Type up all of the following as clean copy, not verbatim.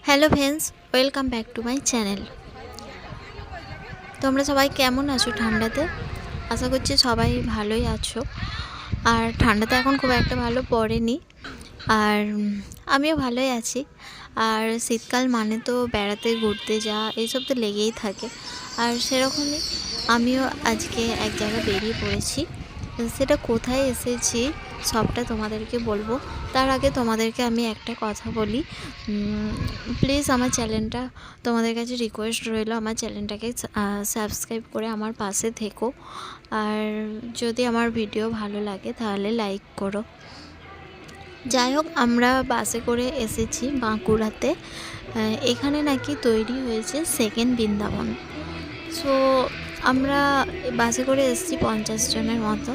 Hello friends, welcome back to my channel. তোমরা সবাই কেমন আছো ঠান্ডাতে? আশা করছি সবাই ভালোই আছো। আর ঠান্ডাতে এখন খুব একটা ভালো পড়েনি, আর আমিও ভালোই আছি। আর শীতকাল মানে তো বেড়াতে ঘুরতে যাওয়া এইসব তো লেগেই থাকে। আর সেরকমই আমিও আজকে এক জায়গায় বেরিয়ে পড়েছি। সেটা কোথায় এসেছি সবটা তোমাদেরকে বলবো। তার আগে তোমাদেরকে আমি একটা কথা বলি, প্লিজ আমার চ্যানেলটা, তোমাদের কাছে রিকোয়েস্ট রইল, আমার চ্যানেলটাকে সাবস্ক্রাইব করে আমার পাশে থেকো। আর যদি আমার ভিডিও ভালো লাগে তাহলে লাইক করো। যাই হোক, আমরা বাসে করে এসেছি বাঁকুড়াতে। এখানে নাকি তৈরি হয়েছে সেকেন্ড বৃন্দাবন। সো আমরা বাসে করে এসেছি 50 জনের মতো।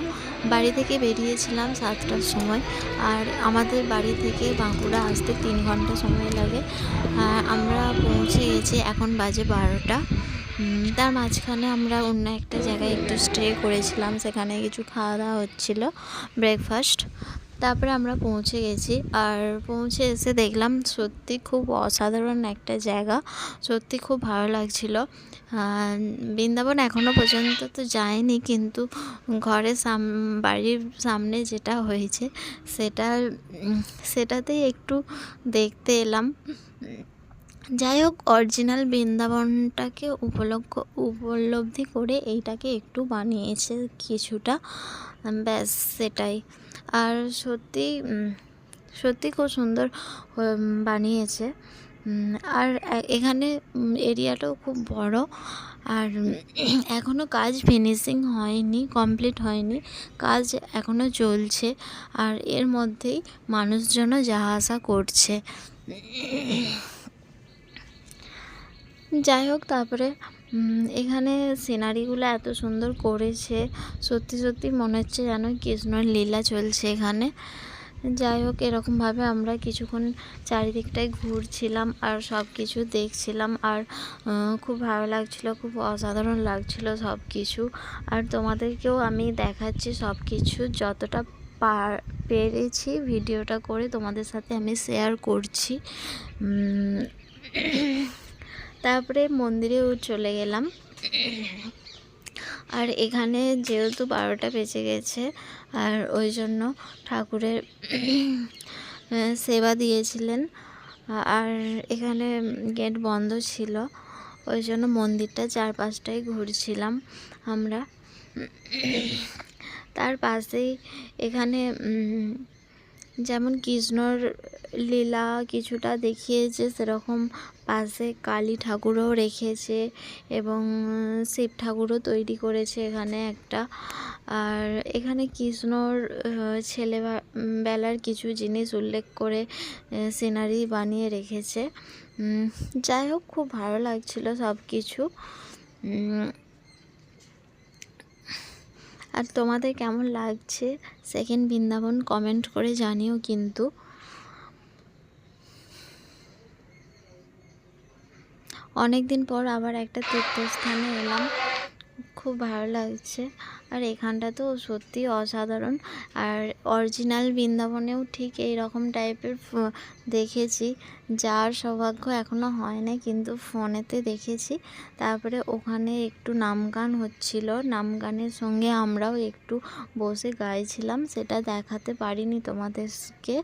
বাড়ি থেকে বেরিয়েছিলাম 7টার সময়, আর আমাদের বাড়ি থেকে বাঁকুড়া আসতে 3 ঘন্টা সময় লাগে। আমরা পৌঁছে গেছি, এখন বাজে 12টা। তার মাঝখানে আমরা অন্য একটা জায়গায় একটু স্টে করেছিলাম, সেখানে কিছু খাওয়া দাওয়া হচ্ছিলো, ব্রেকফাস্ট। তারপরে আমরা পৌঁছে গেছি, আর পৌঁছে এসে দেখলাম সত্যি খুব অসাধারণ একটা জায়গা, সত্যি খুব ভালো লাগছিল। বৃন্দাবন এখনও পর্যন্ত তো যায়নি, কিন্তু ঘরের বাড়ির সামনে যেটা হয়েছে সেটাতেই একটু দেখতে এলাম। যাই হোক, অরিজিনাল বৃন্দাবনটাকে উপলব্ধি করে এইটাকে একটু বানিয়েছে কিছুটা, ব্যাস সেটাই। আর সত্যি খুব সুন্দর বানিয়েছে। আর এখানে এরিয়াটাও খুব বড়, আর এখনও কাজ ফিনিশিং হয়নি, কমপ্লিট হয়নি, কাজ এখনও চলছে। আর এর মধ্যেই মানুষজনও যাওয়া আসা করছে। যাই হোক, তারপরে এখানে সিনারিগুলো এত সুন্দর করেছে, সত্যি মনে হচ্ছে যেন কৃষ্ণর লীলা চলছে এখানে। যাই হোক, এরকমভাবে আমরা কিছুক্ষণ চারিদিকটায় ঘুরছিলাম আর সব কিছু দেখছিলাম, আর খুব ভালো লাগছিলো, খুব অসাধারণ লাগছিলো সব কিছু। আর তোমাদেরকেও আমি দেখাচ্ছি সব কিছু, যতটা পেরেছি ভিডিওটা করে তোমাদের সাথে আমি শেয়ার করছি। তারপরে মন্দিরেও চলে গেলাম। আর এখানে যেহেতু 12টা বেজে গেছে, আর ওই জন্য ঠাকুরের সেবা দিয়েছিলেন, আর এখানে গেট বন্ধ ছিল, ওই জন্য মন্দিরটা চারপাশটাই ঘুরছিলাম আমরা। তার পাশেই এখানে যেমন কৃষ্ণর লীলা কিছুটা দেখিয়েছে, সেরকম পাশে কালী ঠাকুরও রেখেছে এবং শিব ঠাকুরও তৈরি করেছে এখানে একটা। আর এখানে কৃষ্ণর ছেলেবেলার কিছু জিনিস উল্লেখ করে সিনারি বানিয়ে রেখেছে। যাই হোক, খুব ভালো লাগছিল সব কিছু। আর তোমাদের কেমন লাগছে সেকেন্ড বৃন্দাবন কমেন্ট করে জানিও কিন্তু। অনেক দিন পর আবার একটা তীর্থস্থানে এলাম, খুব ভালো লাগছে। আর এখানটা তো সত্যি অসাধারণ। আর অরিজিনাল বৃন্দাবনেও ঠিক এই রকম টাইপের দেখেছি, যার সৌভাগ্য এখনও হয় না, কিন্তু ফোনেতে দেখেছি। তারপরে ওখানে একটু নাম গান হচ্ছিল, নাম গানের সঙ্গে আমরাও একটু বসে গাইছিলাম, সেটা দেখাতে পারিনি তোমাদেরকে।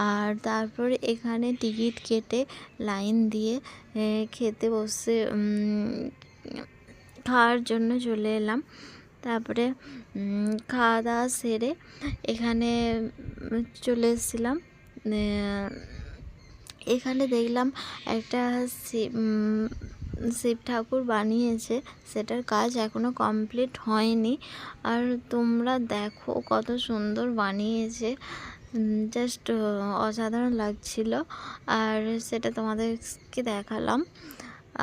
আর তারপরে এখানে টিকিট কেটে লাইন দিয়ে খেতে বসে খাওয়ার জন্য চলে এলাম। তারপরে খাওয়া দাওয়া সেরে এখানে চলে এসেছিলাম। এখানে দেখলাম একটা শিব ঠাকুর বানিয়েছে, সেটার কাজ এখনও কমপ্লিট হয়নি। আর তোমরা দেখো কত সুন্দর বানিয়েছে, জাস্ট অসাধারণ লাগছিল। আর সেটা তোমাদেরকে দেখালাম।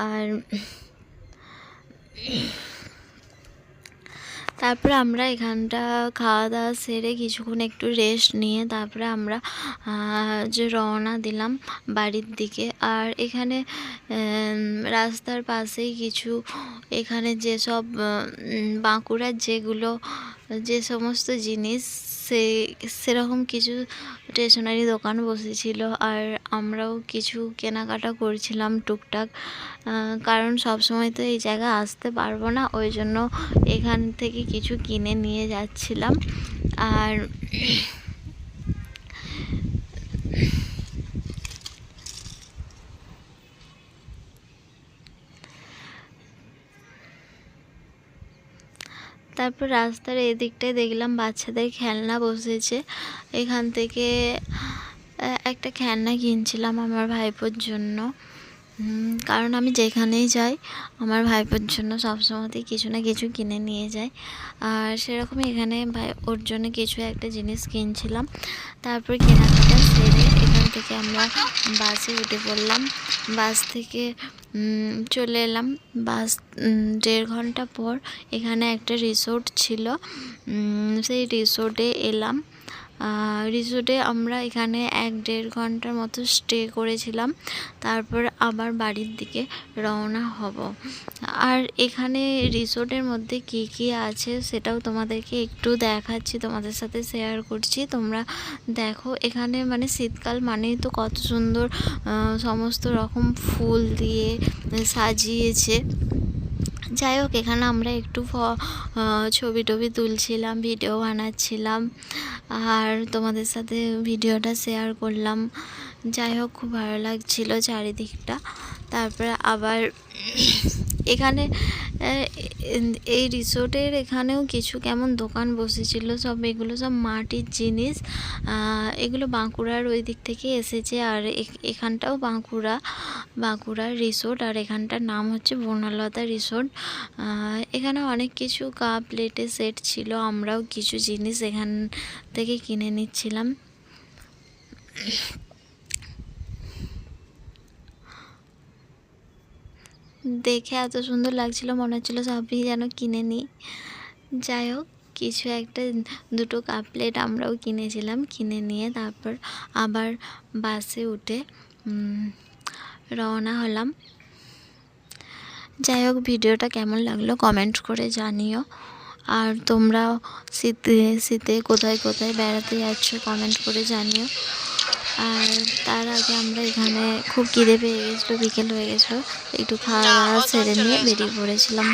আর তারপরে আমরা এখানটা খাওয়া দাওয়া সেরে কিছুক্ষণ একটু রেস্ট নিয়ে তারপরে আমরা যে রওনা দিলাম বাড়ির দিকে। আর এখানে রাস্তার পাশেই কিছু, এখানে যেসব বাঁকুড়ার যেগুলো যে সমস্ত জিনিস সেরকম কিছু স্টেশনারি দোকান বসেছিল, আর আমরাও কিছু কেনাকাটা করছিলাম টুকটাক, কারণ সবসময় তো এই জায়গায় আসতে পারবো না, ওই জন্য এখান থেকে কিছু কিনে নিয়ে যাচ্ছিলাম। আর তারপর রাস্তার এদিকটায় দেখলাম বাচ্চাদের খেলনা বসেছে, এখান থেকে একটা খেলনা কিনছিলাম আমার ভাইপোর জন্য, কারণ আমি যেখানেই যাই আমার ভাইপোর জন্য সবসময়তেই কিছু না কিছু কিনে নিয়ে যাই। আর সেরকমই এখানে ওর জন্য কিছু একটা জিনিস কিনছিলাম। তারপর কেনাকাটা সেরে এখান থেকে আমরা বাসে উঠে পড়লাম। বাস থেকে চলে এলাম। বাস 1.5 ঘন্টা পর এখানে একটা রিসোর্ট ছিল, সেই রিসোর্টে এলাম। রিসোর্টে আমরা এখানে 1-1.5 ঘন্টার মতো স্টে করেছিলাম, তারপর আবার বাড়ির দিকে রওনা হব। আর এখানে রিসোর্টের মধ্যে কি কি আছে সেটাও তোমাদেরকে একটু দেখাচ্ছি, তোমাদের সাথে শেয়ার করছি, তোমরা দেখো। এখানে মানে শীতকাল মানেই তো কত সুন্দর সমস্ত রকম ফুল দিয়ে সাজিয়েছে। যাই হোক, এখানে আমরা একটু ছবি টবি তুলছিলাম, ভিডিও বানাচ্ছিলাম, আর তোমাদের সাথে ভিডিওটা শেয়ার করলাম। যাই হোক, খুব ভালো লাগছিল চারিদিকটা। তারপরে আবার এখানে এই রিসোর্টের এখানেও কিছু কেমন দোকান বসেছিল, সব এগুলো সব মাটির জিনিস, এগুলো বাঁকুড়ার ওই দিক থেকে এসেছে। আর এখানটাও বাঁকুড়ার রিসোর্ট, আর এখানটার নাম হচ্ছে বনলতা রিসোর্ট। এখানে অনেক কিছু কাপ প্লেটের সেট ছিল, আমরাও কিছু জিনিস এখান থেকে কিনে নিচ্ছিলাম। দেখে এত সুন্দর লাগছিল, মনে হচ্ছিল সবই যেন কিনে নিই। যাই হোক, কিছু একটা 2টো কাপ প্লেট আমরাও কিনেছিলাম, কিনে নিয়ে তারপর আবার বাসে উঠে রওনা হলাম। যাই হোক, ভিডিওটা কেমন লাগলো কমেন্ট করে জানিও। আর তোমরাও শীতে কোথায় কোথায় বেড়াতে যাচ্ছ কমেন্ট করে জানিও। আর তার আগে আমরা এখানে খুব খিদে পেয়ে গেছিলো, বিকেল হয়ে গেছিলো, একটু খাওয়া দাওয়া সেরে নিয়ে বেরিয়ে পড়েছিলাম।